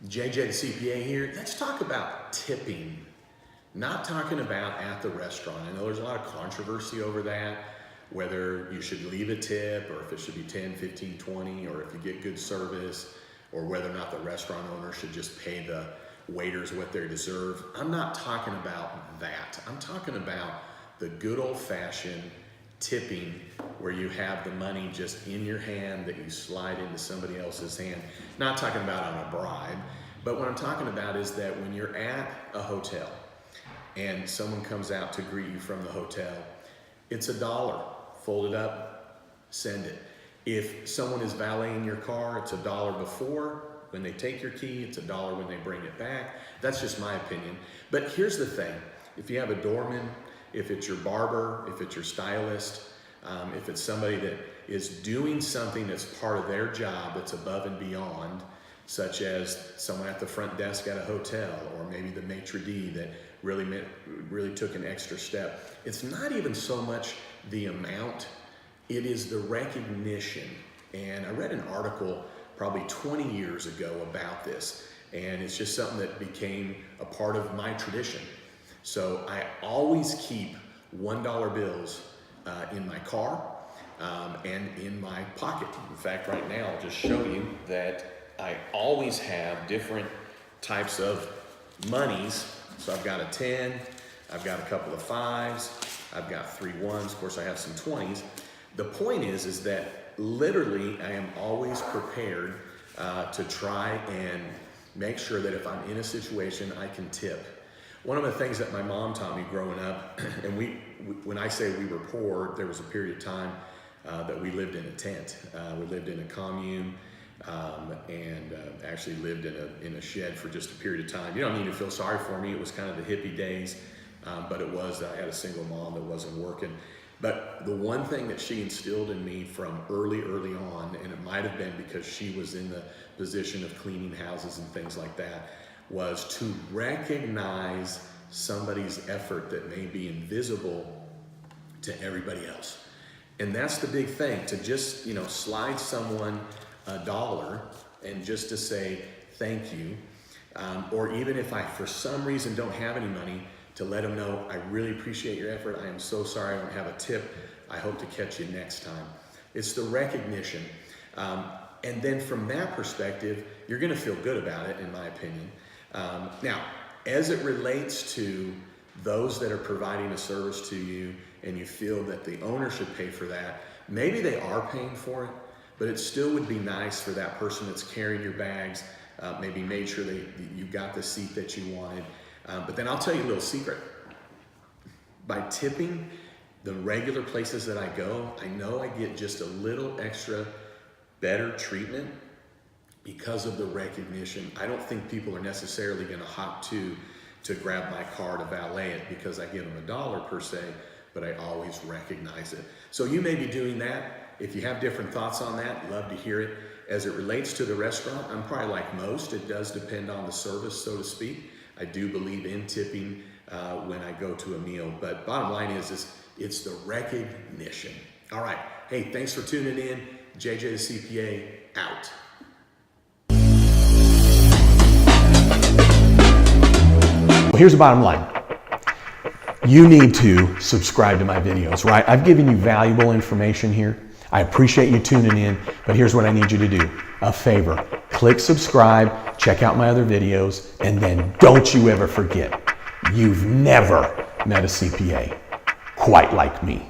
JJ the CPA here. Let's talk about tipping. Not talking about at the restaurant. I know there's a lot of controversy over that, whether you should leave a tip or if it should be 10, 15, 20, or if you get good service, or whether or not the restaurant owner should just pay the waiters what they deserve. I'm not talking about that. I'm talking about the good old-fashioned tipping where you have the money just in your hand that you slide into somebody else's hand. Not talking about on a bribe, but what I'm talking about is that when you're at a hotel and someone comes out to greet you from the hotel, it's $1. Fold it up, send it. If someone is valeting your car, it's $1 before. When they take your key, it's $1 when they bring it back. That's just my opinion. But here's the thing. If you have a doorman, if it's your barber, if it's your stylist, if it's somebody that is doing something that's part of their job that's above and beyond, such as someone at the front desk at a hotel, or maybe the maitre d' that really took an extra step. It's not even so much the amount, it is the recognition. And I read an article probably 20 years ago about this, and it's just something that became a part of my tradition. So I always keep $1 bills in my car and in my pocket. In fact, right now, I'll just show you that I always have different types of monies. So I've got a 10, I've got a couple of 5s, I've got 3 1s, of course I have some 20s. The point is that literally I am always prepared to try and make sure that if I'm in a situation, I can tip. One of the things that my mom taught me growing up, and when I say we were poor, there was a period of time that we lived in a tent. We lived in a commune and actually lived in a shed for just a period of time. You don't need to feel sorry for me. It was kind of the hippie days, but it was, I had a single mom that wasn't working. But the one thing that she instilled in me from early on, and it might have been because she was in the position of cleaning houses and things like that, was to recognize somebody's effort that may be invisible to everybody else. And that's the big thing, to just, slide someone $1 and just to say thank you. Or even if I, for some reason, don't have any money, to let them know, I really appreciate your effort. I am so sorry I don't have a tip. I hope to catch you next time. It's the recognition. And then from that perspective, you're gonna feel good about it, in my opinion. Now, as it relates to those that are providing a service to you and you feel that the owner should pay for that, maybe they are paying for it, but it still would be nice for that person that's carrying your bags, maybe made sure that you got the seat that you wanted. But then I'll tell you a little secret. By tipping the regular places that I go, I know I get just a little extra better treatment because of the recognition. I don't think people are necessarily gonna hop to grab my car to valet it because I give them $1 per se, but I always recognize it. So you may be doing that. If you have different thoughts on that, love to hear it. As it relates to the restaurant, I'm probably like most. It does depend on the service, so to speak. I do believe in tipping when I go to a meal, but bottom line is it's the recognition. All right, hey, thanks for tuning in. JJ the CPA, out. Well, here's the bottom line. You need to subscribe to my videos, right? I've given you valuable information here. I appreciate you tuning in, but here's what I need you to do. A favor, click subscribe, check out my other videos, and then don't you ever forget, you've never met a CPA quite like me.